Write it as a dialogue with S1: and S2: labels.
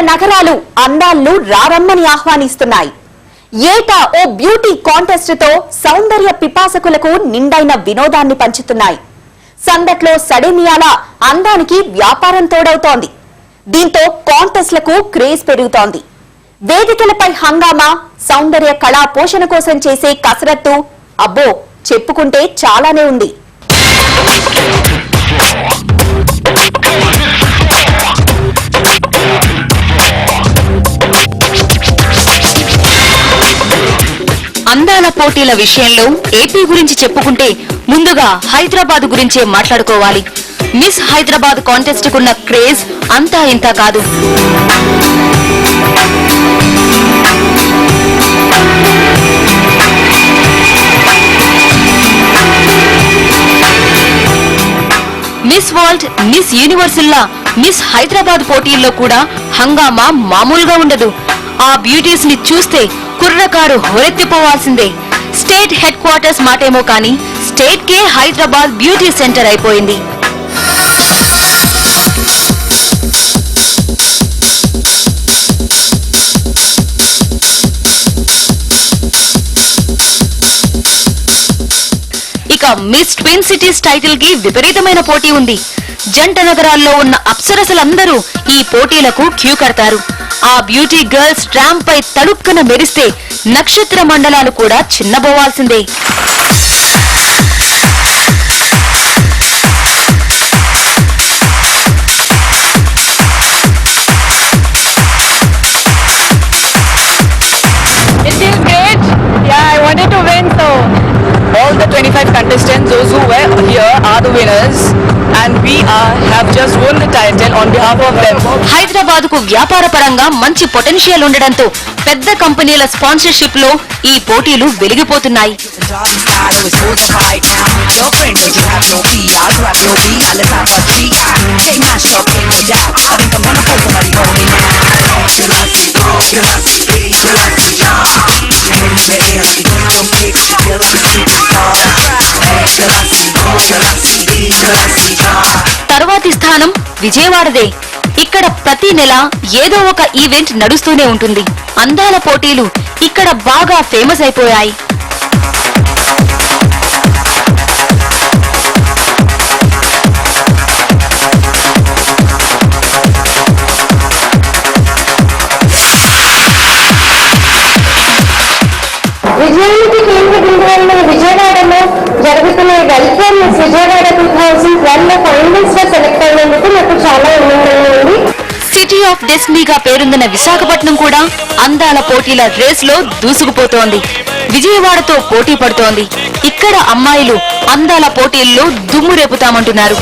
S1: నగరాలు అందాలను రారమ్మని ఆహ్వానిస్తున్నాయి. ఏటా ఓ బ్యూటీ కాంటెస్ట్ తో సౌందర్య పిపాసకులకు నిండైన వినోదాన్ని పంచుతున్నాయి. సందట్లో సడేమియాల అందానికి వ్యాపారం తోడవుతోంది. దీంతో కాంటెస్ట్లకు క్రేజ్ పెరుగుతోంది. వేదికలపై హంగామా, సౌందర్య కళా పోషణ కోసం చేసే కసరత్తు అబ్బో చెప్పుకుంటే చాలానే ఉంది. అందాల పోటీల విషయంలో ఏపీ గురించి చెప్పుకుంటే ముందుగా హైదరాబాద్ గురించే మాట్లాడుకోవాలి. మిస్ హైదరాబాద్ కాంటెస్ట్ కున్న క్రేజ్ అంతా ఇంత కాదు. మిస్ వరల్డ్, మిస్ యూనివర్సల్లా మిస్ హైదరాబాద్ పోటీల్లో కూడా హంగామా మామూలుగా ఉండదు. ఆ బ్యూటీస్ ని చూస్తే కుర్రకారు హోరెత్తిపోవాల్సిందే. స్టేట్ హెడ్ క్వార్టర్స్ మాటేమో కానీ స్టేట్ కే హైదరాబాద్ బ్యూటీ సెంటర్ అయిపోయింది. ఇక మిస్ ట్విన్ సిటీస్ టైటిల్ కి విపరీతమైన పోటీ ఉంది. జంట నగరాల్లో ఉన్న అప్సరసలందరూ ఈ పోటీలకు క్యూ కడతారు. ఆ బ్యూటీ గర్ల్స్ ట్రాంప్ పై తడుక్కన మెరిస్తే నక్షత్ర మండలాలు కూడా చిన్నబోవాల్సిందే.
S2: All the 25 contestants, those who were here, are the winners, and we have just won the title on behalf of them.
S1: Hyderabad కు వ్యాపార పరంగా మంచి పొటెన్షియల్ ఉండడంతో పెద్ద కంపెనీల స్పాన్సర్షిప్ లో ఈ పోటీలు వెలిగిపోతున్నాయి. తర్వాతి స్థానం విజయవాడదే. ఇక్కడ ప్రతి నెల ఏదో ఒక ఈవెంట్ నడుస్తూనే ఉంటుంది. అందాల పోటీలు ఇక్కడ బాగా ఫేమస్ అయిపోయాయి.
S3: విజయానికి కేంద్ర బిందువైన విజయవాడలో జరుగుతున్న వెల్ఫేర్ మిస్ విజయవాడ 2012 ఫైనల్స్ లో సెలెక్ట్ అయినందుకు నాకు చాలా ఆనందంగా ఉంది.
S1: సిటీ ఆఫ్ డెస్టినీగా పేరొందిన విశాఖపట్నం కూడా అందాల పోటీల రేస్ లో దూసుకుపోతోంది. విజయవాడతో పోటీ పడుతోంది. ఇక్కడ అమ్మాయిలు అందాల పోటీల్లో దుమ్ము రేపుతామంటున్నారు.